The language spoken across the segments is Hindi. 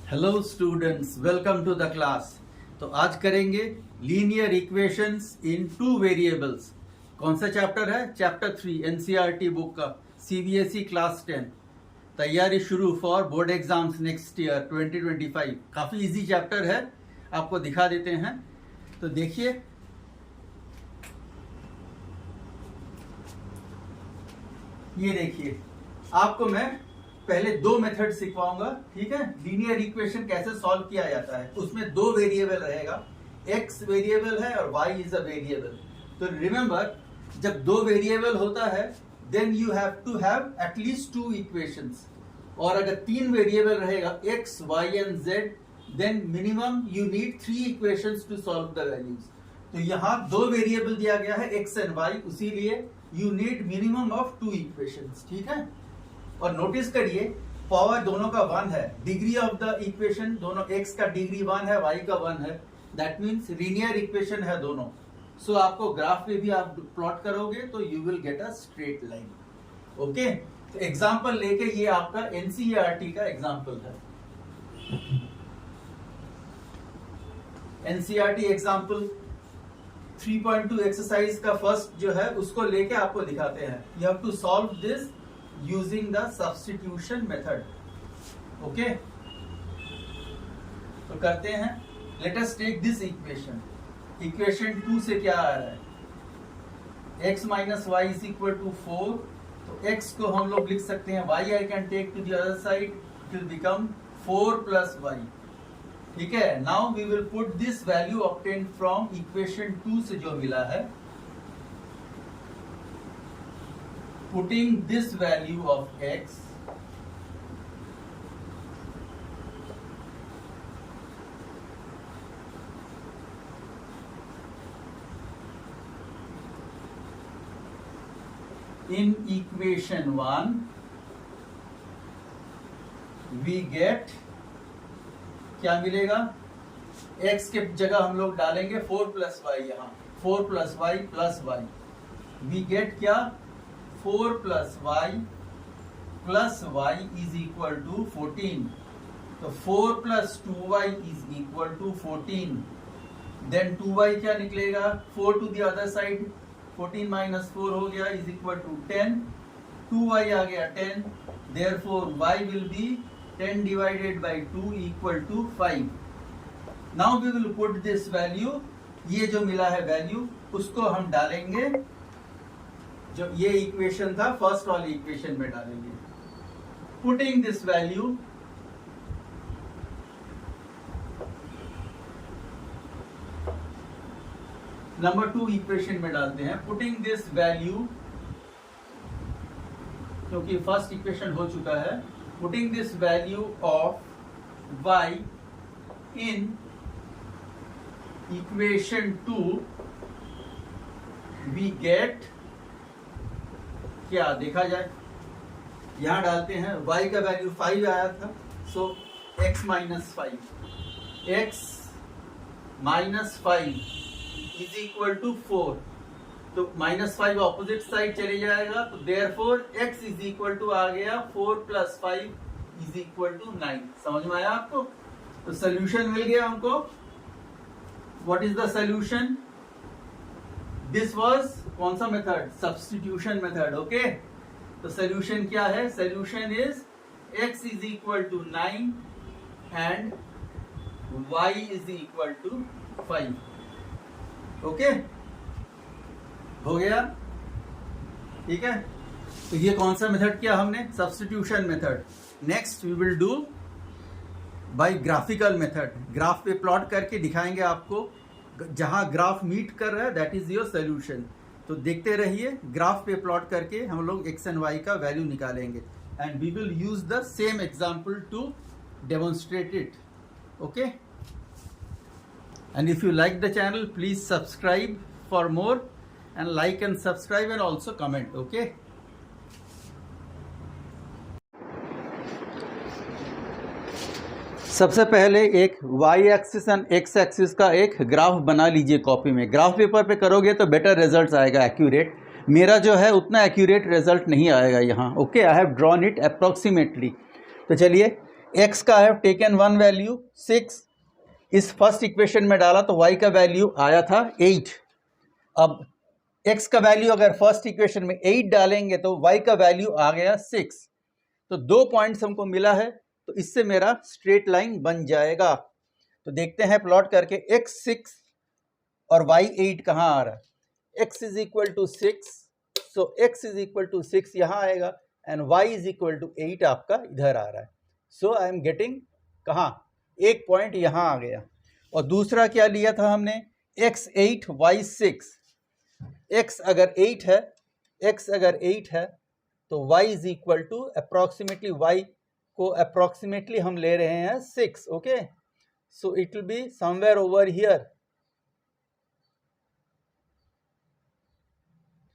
Hello students, welcome to the class. तो आज करेंगे linear equations in two variables. कौन सा चैप्टर है? चैप्टर 3 एनसीईआरटी बुक का, सीबीएसई क्लास 10। तैयारी शुरू for board exams next year 2025। काफ़ी इजी चैप्टर है, आपको दिखा देते हैं। तो देखिए, ये देखिए, आपको मैं पहले दो मेथड सिखवाऊंगा, ठीक है। लीनियर इक्वेशन कैसे सॉल्व किया जाता है, उसमें दो वेरिएबल रहेगा, x वेरिएबल है और y इज अ वेरिएबल। तो रिमेंबर, जब दो वेरिएबल होता है then you have to have at least two equations, और अगर तीन वेरिएबल रहेगा x, y and z, then minimum you need three equations to solve the values. तो यहाँ दो वेरिएबल दिया गया है x एंड y, उसीलिए you need minimum of two equations, ठीक है। और नोटिस करिए, पावर दोनों का 1 है, डिग्री ऑफ द इक्वेशन दोनों, x का डिग्री 1 है, y का 1 है, दैट मीन्स लीनियर इक्वेशन है दोनों। सो आपको ग्राफ पे भी आप प्लॉट करोगे तो you will get a straight line. Okay, तो एग्जांपल लेके, ये आपका एनसीईआरटी का एग्जांपल है। एनसीईआरटी एग्जांपल 3.2 एक्सरसाइज का फर्स्ट जो है उसको लेके आपको दिखाते हैं। You have to solve this using the substitution method. Okay, तो करते हैं। Let us take this equation. Equation 2 से क्या आ रहा है? x minus y is equal to 4. तो x को हम लोग लिख सकते हैं y, I can take to the other side, it will become 4 plus y. ठीक है। Now we will put this value obtained from equation 2 से जो मिला है, putting this value of x in equation 1, we get, क्या मिलेगा? x के जगह हम लोग डालेंगे 4 plus y, यहाँ 4 plus y plus y, we get क्या? 4 plus y plus y is equal to 14. तो 4 plus 2y is equal to 14. Then 2y क्या निकलेगा? 4 to the other side, 14 minus 4 हो गया is equal to 10. 2y आ गया 10. Therefore y will be 10 divided by 2 equal to 5. Now we will put this value, ये जो मिला है वैल्यू, उसको हम डालेंगे, जो ये इक्वेशन था फर्स्ट वाली इक्वेशन में डालेंगे। Putting this value, number 2 equation में डालते हैं। पुटिंग दिस वैल्यू, क्योंकि फर्स्ट इक्वेशन हो चुका है, putting this value of y in equation 2, we get, क्या देखा जाए, यहां डालते हैं y का वैल्यू 5 आया था, so x minus 5, x minus 5 is equal to 4। तो माइनस 5 ऑपोजिट साइड चले जाएगा, तो therefore x is equal to आ गया 4 प्लस 5 इज इक्वल टू 9। समझ में आया आपको? तो सोल्यूशन मिल गया हमको। What is the solution? This was कौन सा मेथड? Substitution method. ओके, तो सोल्यूशन क्या है? Solution is x is equal to 9 and y is equal to 5। Okay, हो गया, ठीक है। तो ये कौन सा मेथड किया हमने? Substitution method. Next we will do by graphical method. Graph पे प्लॉट करके दिखाएंगे आपको, जहां ग्राफ मीट कर रहा है दैट इज योर सोल्यूशन। तो देखते रहिए, ग्राफ पे प्लॉट करके हम लोग x एंड y का वैल्यू निकालेंगे, and we will use the same example to demonstrate it. Okay, and if you like the channel, please subscribe for more, and like and subscribe and also comment. Okay, सबसे पहले एक y axis and x axis का एक ग्राफ बना लीजिए कॉपी में। ग्राफ पेपर पे करोगे तो बेटर रिजल्ट आएगा, एक्यूरेट। मेरा जो है उतना एक्यूरेट रिजल्ट नहीं आएगा यहाँ। Okay, I have drawn it approximately. तो चलिए, x का हैव टेकन वन वैल्यू 6, इस फर्स्ट इक्वेशन में डाला तो y का वैल्यू आया था 8। अब x का वैल्यू अगर फर्स्ट इक्वेशन में 8 डालेंगे तो y का वैल्यू आ गया 6। तो 2 पॉइंट्स हमको मिला है, तो इससे मेरा स्ट्रेट लाइन बन जाएगा। तो देखते हैं प्लॉट करके x 6 और y 8 कहाँ आ रहा है। x is equal to 6, so x is equal to 6 यहाँ आएगा and y is equal to 8 आपका इधर आ रहा है। सो आई एम गेटिंग कहाँ, एक पॉइंट यहाँ आ गया। और दूसरा क्या लिया था हमने, x 8 y 6। x अगर 8 है, x अगर 8 है तो y is equal to approximately, y को अप्रॉक्सीमेटली हम ले रहे हैं 6। Okay, so it will be somewhere over here.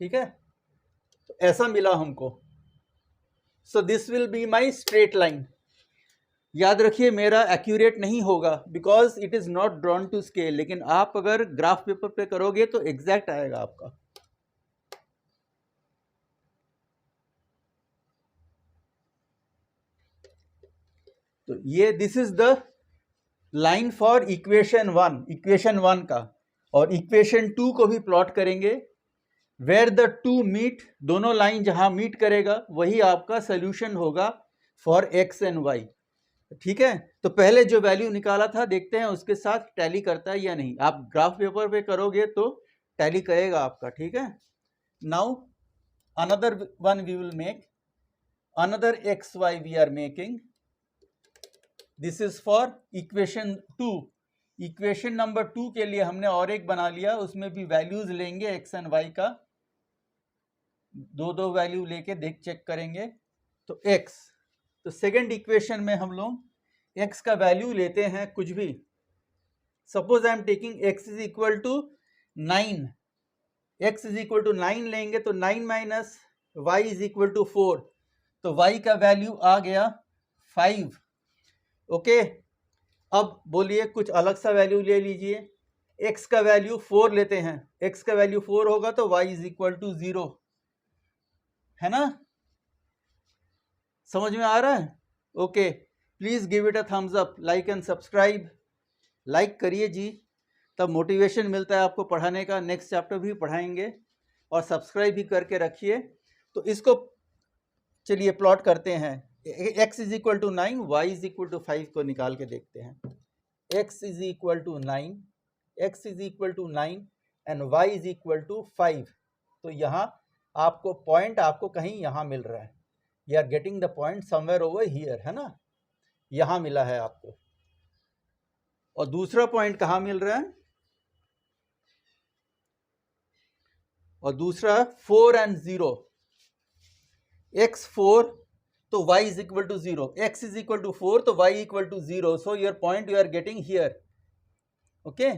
ठीक है, तो ऐसा मिला हमको। So this will be my straight line. याद रखिए मेरा एक्यूरेट नहीं होगा because it is not drawn to scale, लेकिन आप अगर ग्राफ पेपर पे करोगे तो एग्जैक्ट आएगा आपका। तो ये this is the line for equation 1 का। और इक्वेशन 2 को भी प्लॉट करेंगे, वेयर द टू मीट, दोनों लाइन जहां मीट करेगा वही आपका सोल्यूशन होगा फॉर एक्स एंड वाई। ठीक है, तो पहले जो वैल्यू निकाला था देखते हैं उसके साथ टैली करता है या नहीं। आप ग्राफ पेपर पे करोगे तो टैली करेगा आपका। ठीक है, now another one we will make, another x y we are making. This is for equation 2। Equation number 2 के लिए हमने और एक बना लिया, उसमें भी वैल्यूज लेंगे एक्स एंड वाई का, दो वैल्यू लेके देख चेक करेंगे। तो x, तो सेकेंड इक्वेशन में हम लोग x का वैल्यू लेते हैं कुछ भी। Suppose I am taking x is equal to 9, x is equal to 9 लेंगे तो 9 minus y is equal to 4, तो y का वैल्यू आ गया 5। ओके, अब बोलिए कुछ अलग सा वैल्यू ले लीजिए। x का वैल्यू 4 लेते हैं, x का वैल्यू 4 होगा तो y इज इक्वल टू 0, है ना? समझ में आ रहा है? Okay, please give it a thumbs up, like and subscribe. Like करिए जी, तब मोटिवेशन मिलता है आपको पढ़ाने का। नेक्स्ट चैप्टर भी पढ़ाएंगे, और सब्सक्राइब भी करके रखिए। तो इसको चलिए प्लॉट करते हैं। x is equal to 9, y is equal to 5 को निकाल के देखते हैं। x is equal to 9, x is equal to 9 and y is equal to 5। तो यहाँ आपको पॉइंट आपको कहीं यहाँ मिल रहा है, you are getting the point somewhere over here, है ना? यहाँ मिला है आपको। और दूसरा पॉइंट कहाँ मिल रहा है? और दूसरा 4 एंड 0, x 4 तो y is equal to 0, x is equal to 4 तो y equal to 0, so your point you are getting here. Okay,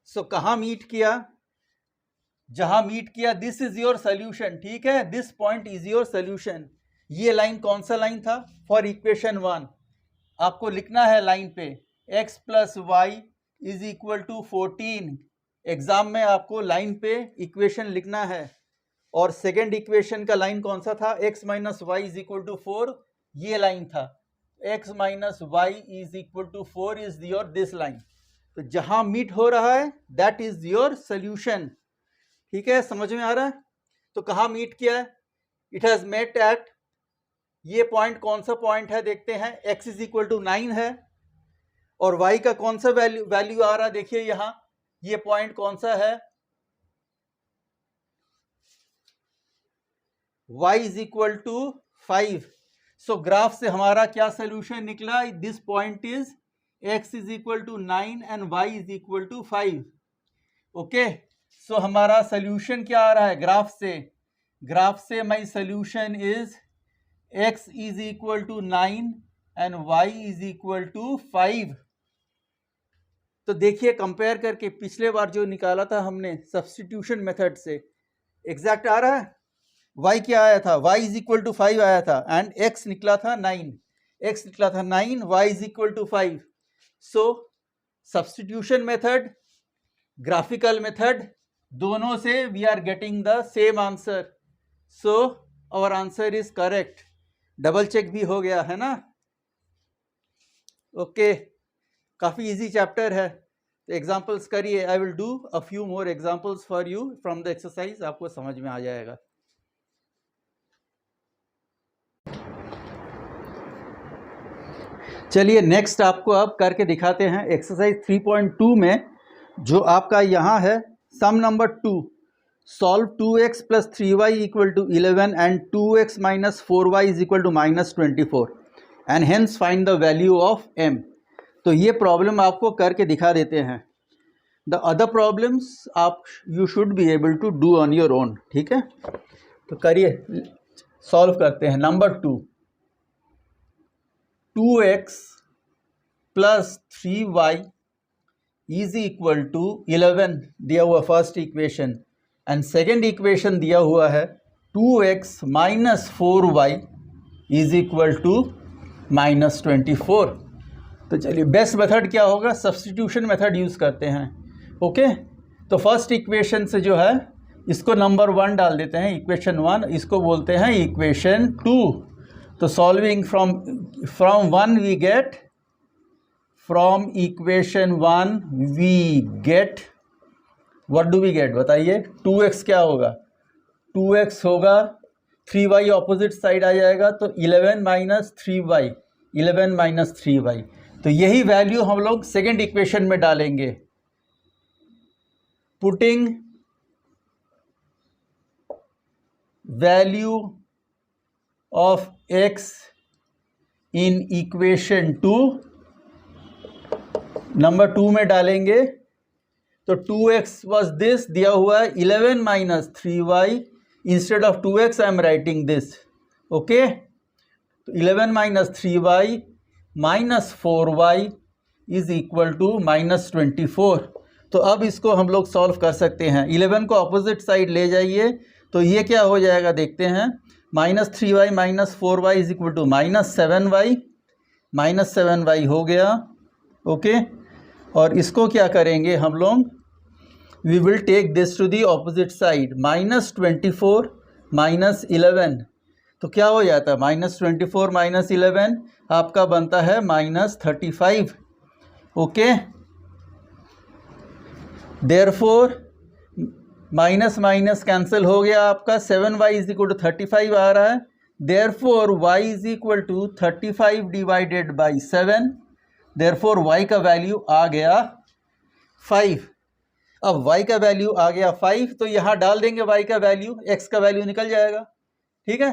so कहाँ मीट किया? जहां मीट किया, दिस इज योर सोल्यूशन। ठीक है, this point is your solution. ये लाइन कौन सा लाइन था? फॉर इक्वेशन 1 आपको लिखना है लाइन पे x plus y is equal to 14। Exam में आपको लाइन पे इक्वेशन लिखना है। और सेकेंड इक्वेशन का लाइन कौन सा था? x minus y is equal to 4, ये लाइन था। x minus y is equal to 4 is your this line. तो जहां मीट हो रहा है दैट इज योर सोल्यूशन। ठीक है, समझ में आ रहा है? तो कहाँ मीट किया है? इट हैज मेट एट, ये पॉइंट कौन सा पॉइंट है देखते हैं। x इज इक्वल टू 9 है और y का कौन सा वैल्यू आ रहा है? देखिए यहाँ, ये पॉइंट कौन सा है? y is equal to 5। So graph से हमारा क्या सोल्यूशन निकला? This point is x is equal to 9 and y is equal to 5। Okay, so हमारा सोल्यूशन क्या आ रहा है ग्राफ से? ग्राफ से my solution is x is equal to 9 and y is equal to 5। तो देखिए कंपेयर करके पिछले बार जो निकाला था हमने सब्स्टिट्यूशन मेथड से, एग्जैक्ट आ रहा है? y क्या आया था? y इज इक्वल टू 5 आया था एंड x निकला था 9, x निकला था 9, y is equal to 5। So substitution method, graphical method दोनों से we are getting the same answer, so our answer is correct. Double check भी हो गया है ना। ओके, काफ़ी इजी चैप्टर है, तो एग्जाम्पल्स करिए। I will do a few more examples for you from the exercise, आपको समझ में आ जाएगा। चलिए नेक्स्ट आपको अब करके दिखाते हैं। एक्सरसाइज 3.2 में जो आपका यहाँ है sum number 2, solve 2x + 3y = 11 and 2x - 4y = -24 and hence find the value of m। तो ये प्रॉब्लम आपको करके दिखा देते हैं। द अदर प्रॉब्लम्स आप you should be able to do on your own, ठीक है। तो करिए, सॉल्व करते हैं। नंबर 2, 2x + 3y = 11 दिया हुआ first equation, and second equation दिया हुआ है 2x - 4y = -24। तो चलिए बेस्ट मेथड क्या होगा, सब्स्टिट्यूशन मेथड यूज़ करते हैं। ओके, तो फर्स्ट इक्वेशन से जो है इसको नंबर 1 डाल देते हैं, इक्वेशन 1, इसको बोलते हैं इक्वेशन 2। तो solving from 1 we get, from equation 1 we get, what do we get बताइए। 2x क्या होगा, 2x होगा, 3y ऑपोजिट साइड आ जाएगा, तो 11 - 3y, 11 - 3y। तो यही वैल्यू हम लोग सेकेंड इक्वेशन में डालेंगे। Putting value of x in equation 2 number 2 में डालेंगे। तो 2x वॉज दिस दिया हुआ है, 11 - 3y, instead of 2x I am writing this. Okay, तो 11 - 3y - 4y = -24। तो अब इसको हम लोग सॉल्व कर सकते हैं। 11 को अपोजिट साइड ले जाइए, तो ये क्या हो जाएगा देखते हैं। -3y - 4y = -7y, -7y हो गया। ओके, और इसको क्या करेंगे हम लोग, we will take this to the opposite side, -24 - 11, तो क्या हो जाता है, -24 - 11 आपका बनता है -35। Okay, therefore minus minus cancel हो गया आपका, 7y = 35 आ रहा है। देयरफॉर y = 35 / 7, देयरफॉर y का वैल्यू आ गया 5। अब y का वैल्यू आ गया 5, तो यहाँ डाल देंगे y का वैल्यू, x का वैल्यू निकल जाएगा, ठीक है।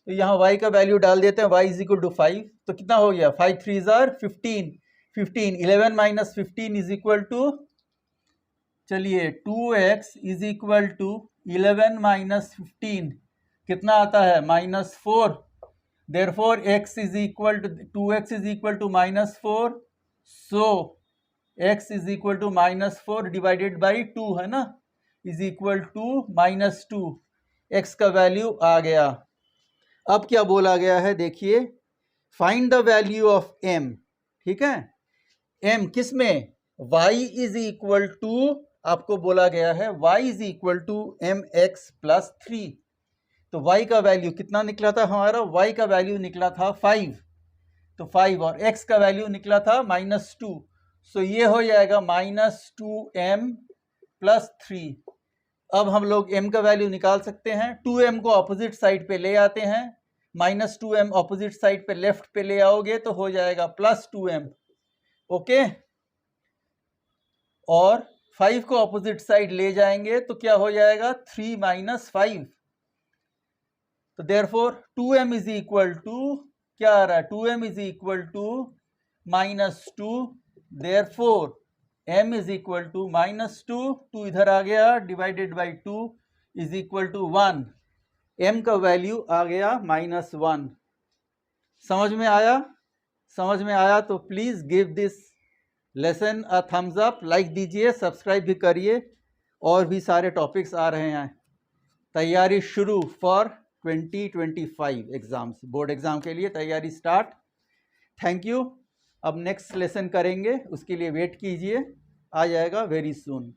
तो यहाँ y का वैल्यू डाल देते हैं, y = 5, तो कितना हो गया, 5 × 3 = 15, 11 - 15 = चलिए 2x = 11 - 15 कितना आता है, -4। देयरफॉर x = 2x = -4, सो x = -4 / 2 है ना, = -2, x का वैल्यू आ गया। अब क्या बोला गया है देखिए, find the value of m, ठीक है। m किस में, y = आपको बोला गया है y = mx + 3। तो y का वैल्यू कितना निकला था हमारा, y का वैल्यू निकला था 5, तो 5, और x का वैल्यू निकला था -2, सो ये हो जाएगा -2m + 3। अब हम लोग m का वैल्यू निकाल सकते हैं। 2m को अपोजिट साइड पे ले आते हैं, -2m अपोजिट साइड पे लेफ्ट पे ले आओगे तो हो जाएगा +2m। ओके, और 5 को अपोजिट साइड ले जाएंगे तो क्या हो जाएगा, 3 - 5। तो देयरफॉर 2m = क्या आ रहा है, 2m = -2, देयरफॉर m = -2, 2 इधर आ गया, / 2 = 1, m का वैल्यू आ गया -1। समझ में आया? समझ में आया तो please give this lesson a thumbs up, like दीजिए, सब्सक्राइब भी करिए, और भी सारे टॉपिक्स आ रहे हैं। तैयारी शुरू फॉर 2025 एग्ज़ाम्स, बोर्ड एग्ज़ाम के लिए तैयारी स्टार्ट। Thank you. अब नेक्स्ट लेसन करेंगे, उसके लिए वेट कीजिए, आ जाएगा वेरी सून।